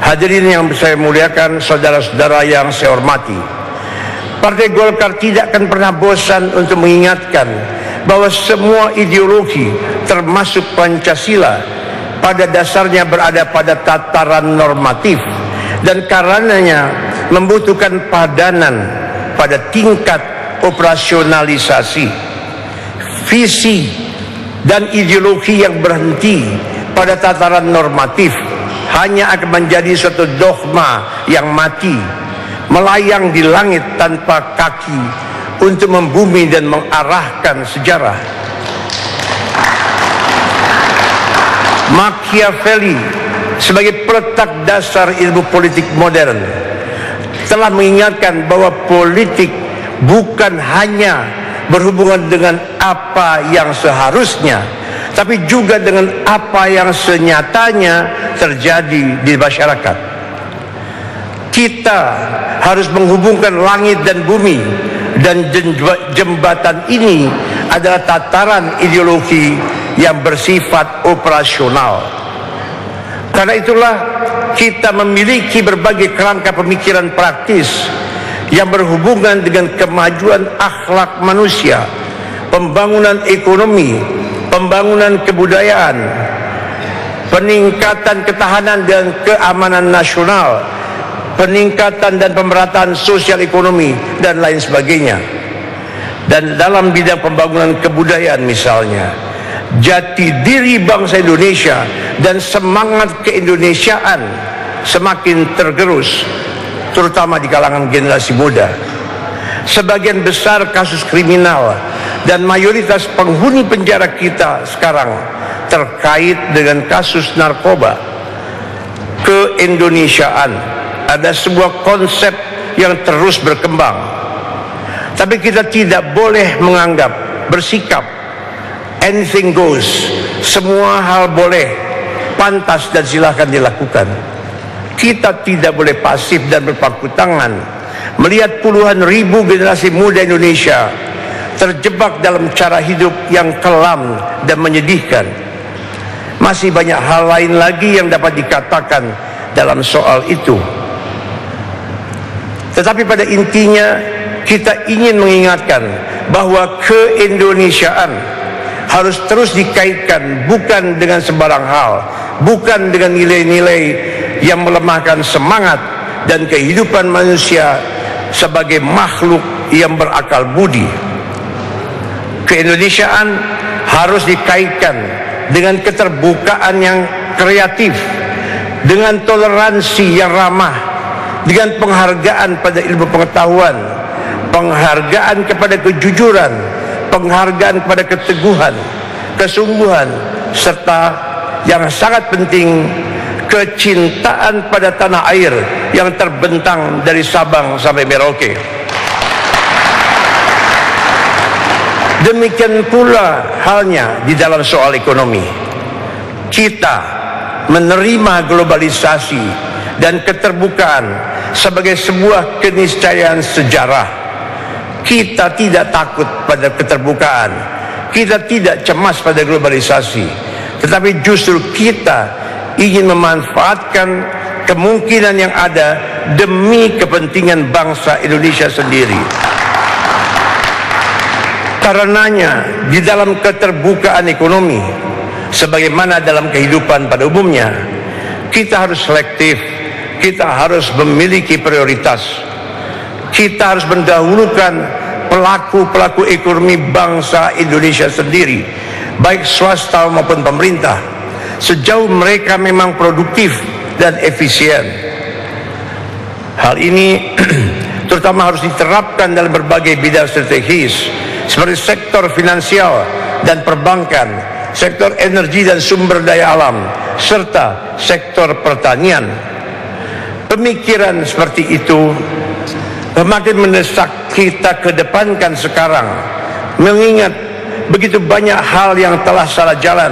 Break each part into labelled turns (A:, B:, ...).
A: Hadirin yang saya muliakan, saudara-saudara yang saya hormati, Partai Golkar tidak akan pernah bosan untuk mengingatkan bahwa semua ideologi termasuk Pancasila pada dasarnya berada pada tataran normatif dan karenanya membutuhkan padanan pada tingkat operasionalisasi. Visi dan ideologi yang berhenti pada tataran normatif hanya akan menjadi suatu dogma yang mati, melayang di langit tanpa kaki untuk membumi dan mengarahkan sejarah. Machiavelli sebagai peletak dasar ilmu politik modern telah mengingatkan bahwa politik bukan hanya berhubungan dengan apa yang seharusnya, tapi juga dengan apa yang senyatanya terjadi di masyarakat. Kita harus menghubungkan langit dan bumi, dan jembatan ini adalah tataran ideologi yang bersifat operasional. Karena itulah kita memiliki berbagai kerangka pemikiran praktis yang berhubungan dengan kemajuan akhlak manusia, pembangunan ekonomi, pembangunan kebudayaan, peningkatan ketahanan dan keamanan nasional, peningkatan dan pemerataan sosial ekonomi, dan lain sebagainya. Dan dalam bidang pembangunan kebudayaan misalnya, jati diri bangsa Indonesia dan semangat keindonesiaan semakin tergerus, terutama di kalangan generasi muda. Sebagian besar kasus kriminal dan mayoritas penghuni penjara kita sekarang terkait dengan kasus narkoba. Keindonesiaan ada sebuah konsep yang terus berkembang, tapi kita tidak boleh menganggap, bersikap anything goes, semua hal boleh, pantas dan silahkan dilakukan. Kita tidak boleh pasif dan berpangku tangan melihat puluhan ribu generasi muda Indonesia terjebak dalam cara hidup yang kelam dan menyedihkan. Masih banyak hal lain lagi yang dapat dikatakan dalam soal itu. Tetapi pada intinya kita ingin mengingatkan bahwa keindonesiaan harus terus dikaitkan bukan dengan sembarang hal, bukan dengan nilai-nilai yang melemahkan semangat dan kehidupan manusia sebagai makhluk yang berakal budi. Keindonesiaan harus dikaitkan dengan keterbukaan yang kreatif, dengan toleransi yang ramah, dengan penghargaan pada ilmu pengetahuan, penghargaan kepada kejujuran, penghargaan kepada keteguhan, kesungguhan, serta yang sangat penting, kecintaan pada tanah air yang terbentang dari Sabang sampai Merauke. Demikian pula halnya di dalam soal ekonomi. Kita menerima globalisasi dan keterbukaan sebagai sebuah keniscayaan sejarah. Kita tidak takut pada keterbukaan, kita tidak cemas pada globalisasi, tetapi justru kita ingin memanfaatkan kemungkinan yang ada demi kepentingan bangsa Indonesia sendiri. Karenanya di dalam keterbukaan ekonomi, sebagaimana dalam kehidupan pada umumnya, kita harus selektif, kita harus memiliki prioritas. Kita harus mendahulukan pelaku-pelaku ekonomi bangsa Indonesia sendiri, baik swasta maupun pemerintah, sejauh mereka memang produktif dan efisien. Hal ini terutama harus diterapkan dalam berbagai bidang strategis seperti sektor finansial dan perbankan, sektor energi dan sumber daya alam, serta sektor pertanian. Pemikiran seperti itu semakin mendesak kita kedepankan sekarang, mengingat begitu banyak hal yang telah salah jalan,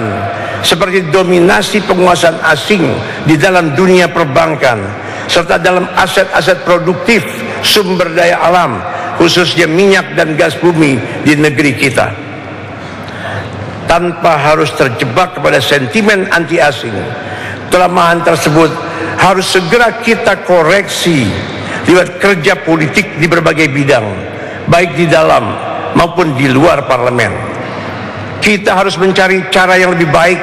A: seperti dominasi penguasaan asing di dalam dunia perbankan, serta dalam aset-aset produktif sumber daya alam, khususnya minyak dan gas bumi di negeri kita. Tanpa harus terjebak kepada sentimen anti asing, kelemahan tersebut harus segera kita koreksi lewat kerja politik di berbagai bidang, baik di dalam maupun di luar parlemen. Kita harus mencari cara yang lebih baik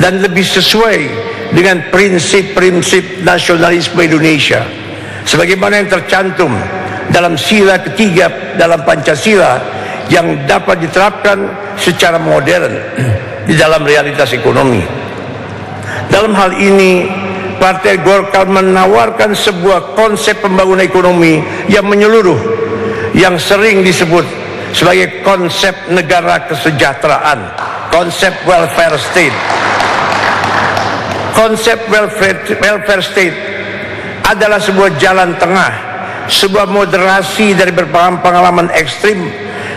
A: dan lebih sesuai dengan prinsip-prinsip nasionalisme Indonesia, sebagaimana yang tercantum dalam sila ketiga dalam Pancasila, yang dapat diterapkan secara modern di dalam realitas ekonomi. Dalam hal ini, Partai Golkar menawarkan sebuah konsep pembangunan ekonomi yang menyeluruh, yang sering disebut sebagai konsep negara kesejahteraan, konsep welfare state. Konsep welfare state adalah sebuah jalan tengah, sebuah moderasi dari berbagai pengalaman ekstrim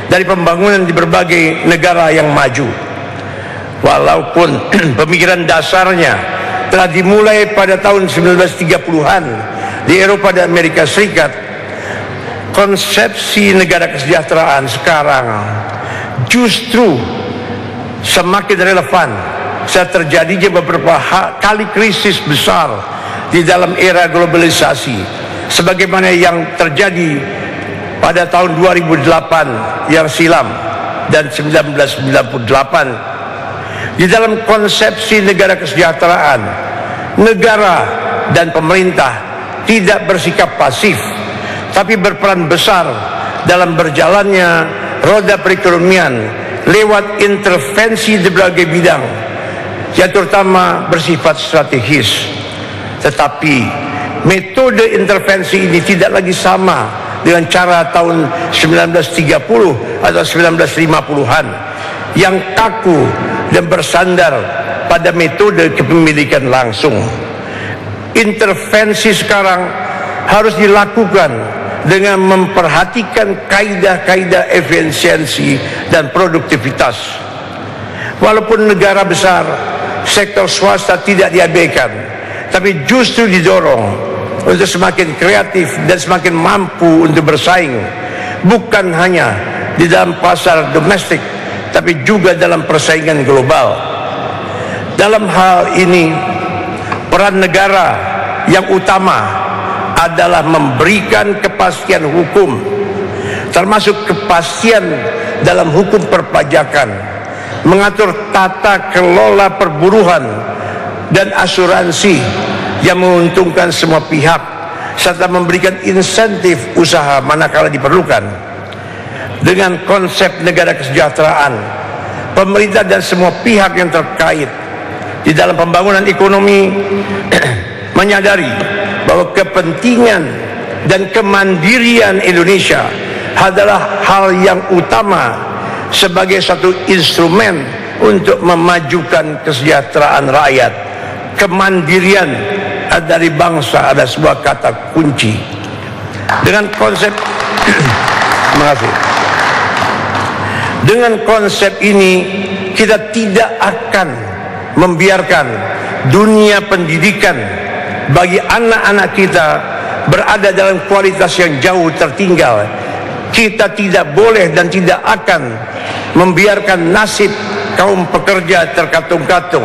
A: dari pembangunan di berbagai negara yang maju. Walaupun pemikiran dasarnya telah dimulai pada tahun 1930-an di Eropa dan Amerika Serikat, konsepsi negara kesejahteraan sekarang justru semakin relevan saat terjadinya beberapa kali krisis besar di dalam era globalisasi, sebagaimana yang terjadi pada tahun 2008 yang silam dan 1998. Di dalam konsepsi negara kesejahteraan, negara dan pemerintah tidak bersikap pasif, tapi berperan besar dalam berjalannya roda perekonomian lewat intervensi di berbagai bidang, yang terutama bersifat strategis. Tetapi metode intervensi ini tidak lagi sama dengan cara tahun 1930 atau 1950-an yang kaku dan bersandar pada metode kepemilikan langsung. Intervensi sekarang harus dilakukan dengan memperhatikan kaidah-kaidah efisiensi dan produktivitas. Walaupun negara besar, sektor swasta tidak diabaikan, tapi justru didorong untuk semakin kreatif dan semakin mampu untuk bersaing, bukan hanya di dalam pasar domestik, tapi juga dalam persaingan global. Dalam hal ini, peran negara yang utama adalah memberikan kepastian hukum, termasuk kepastian dalam hukum perpajakan, mengatur tata kelola perburuhan dan asuransi yang menguntungkan semua pihak, serta memberikan insentif usaha manakala diperlukan. Dengan konsep negara kesejahteraan, pemerintah dan semua pihak yang terkait di dalam pembangunan ekonomi menyadari bahwa kepentingan dan kemandirian Indonesia adalah hal yang utama sebagai satu instrumen untuk memajukan kesejahteraan rakyat. Kemandirian dari bangsa adalah sebuah kata kunci. Dengan konsep terima kasih. Dengan konsep ini, kita tidak akan membiarkan dunia pendidikan bagi anak-anak kita berada dalam kualitas yang jauh tertinggal. Kita tidak boleh dan tidak akan membiarkan nasib kaum pekerja terkatung-katung,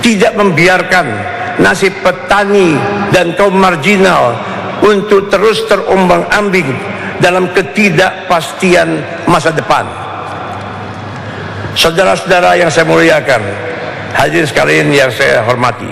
A: tidak membiarkan nasib petani dan kaum marginal untuk terus terombang-ambing dalam ketidakpastian masa depan. Saudara-saudara yang saya muliakan, hadirin sekalian yang saya hormati,